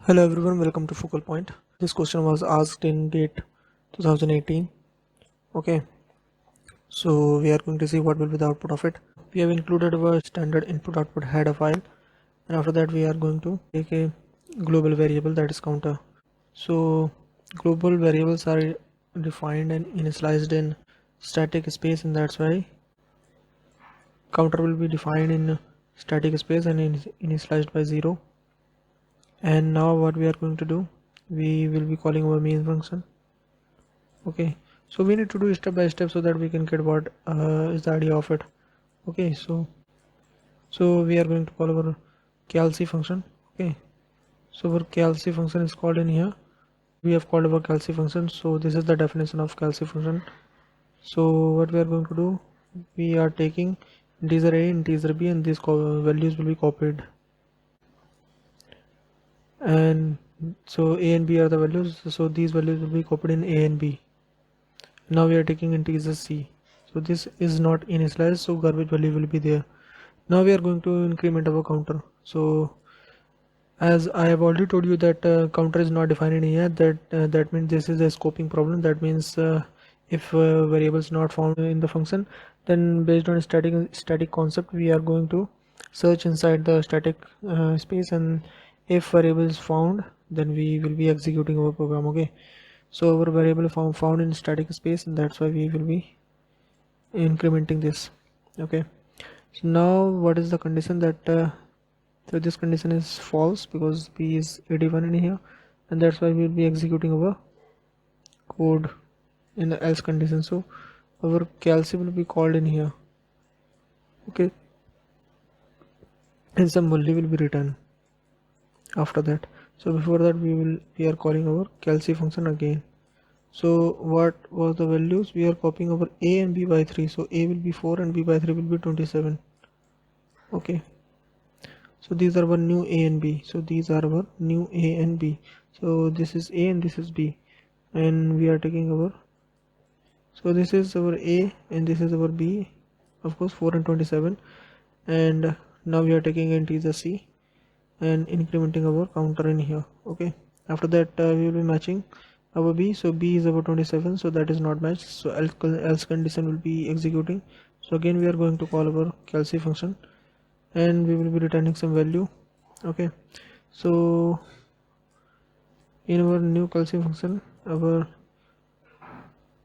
Hello everyone, welcome to Focal Point. This question was asked in GATE 2018. Okay, so we are going to see what will be the output of it. We have included our standard input output header file, and after that we are going to take a global variable, that is counter. So global variables are defined and initialized in static space, and that's why counter will be defined in static space and initialized by 0. And now what we are going to do, we will be calling our main function. Okay, so we need to do step by step so that we can get what is the idea of it. Okay, so we are going to call our calc function. Okay, so our calc function is called in here. We have called our calc function, so this is the definition of calc function. So what we are going to do, we are taking integer a, integer b, and these values will be copied. And so a and b are the values, so these values will be copied in a and b. Now we are taking integer c, so this is not initialized, so garbage value will be there. Now we are going to increment our counter. So as I have already told you that counter is not defined in here, that means this is a scoping problem. That means if variable is not found in the function, then based on static concept, we are going to search inside the static space, and if variable is found, then we will be executing our program. Okay, so our variable found in static space, and that's why we will be incrementing this. Okay, so now what is the condition that so this condition is false because b is 81 in here, and that's why we will be executing our code in the else condition. So our calc will be called in here. Okay, and some value will be written after that. So before that we are calling our calc function again. So what was the values? We are copying over a and b by 3. So a will be 4 and b by 3 will be 27. Okay, so these are our new a and b. So these are our new a and b. So this is a and this is b, and we are taking our, so this is our a and this is our b, of course 4 and 27. And now we are taking integer c and incrementing our counter in here. Okay, after that we will be matching our b. So b is our 27, so that is not matched, so else condition will be executing. So again we are going to call our calc function, and we will be returning some value. Okay, so in our new calc function, our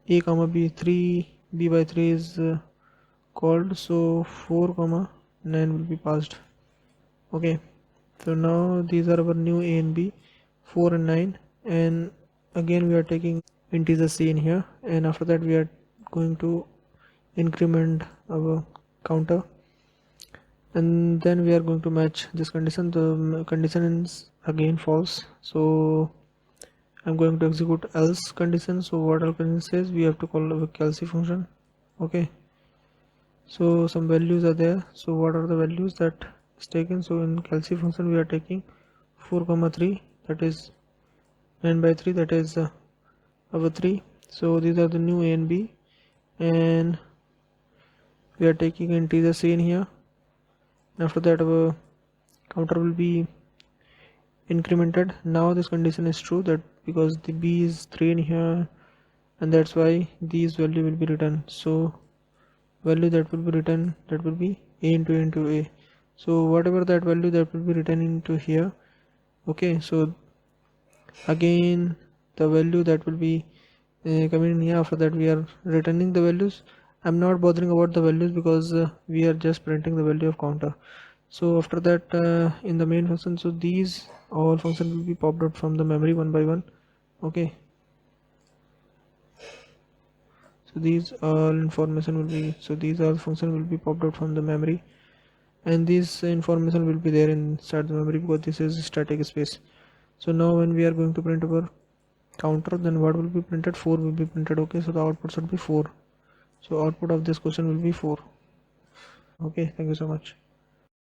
a comma b 3 b by 3 is called, so 4 comma 9 will be passed. Okay, so now these are our new a and b, 4 and 9, and again we are taking integer c in here, and after that we are going to increment our counter, and then we are going to match this condition. The condition is again false, so I'm going to execute else condition. So what else condition says, we have to call our calc function. Okay, so some values are there. So what are the values that is taken? So in calc function we are taking 4 comma 3, that is 9 by 3, that is our 3. So these are the new a and b, and we are taking integer c in here. After that our counter will be incremented. Now this condition is true, that because the b is 3 in here, and that's why these value will be written. So value that will be written, that will be a into a. So whatever that value, that will be written into here. Okay, so again the value that will be coming in here. After that we are returning the values. I'm not bothering about the values because we are just printing the value of counter. So after that in the main function, so these all functions will be popped out from the memory one by one. Okay, so these all information will be, so these all function will be popped out from the memory, and this information will be there inside the memory because this is static space. So now when we are going to print our counter, then what will be printed? 4 will be printed. Okay, so the output should be 4. So output of this question will be 4. Okay, thank you so much.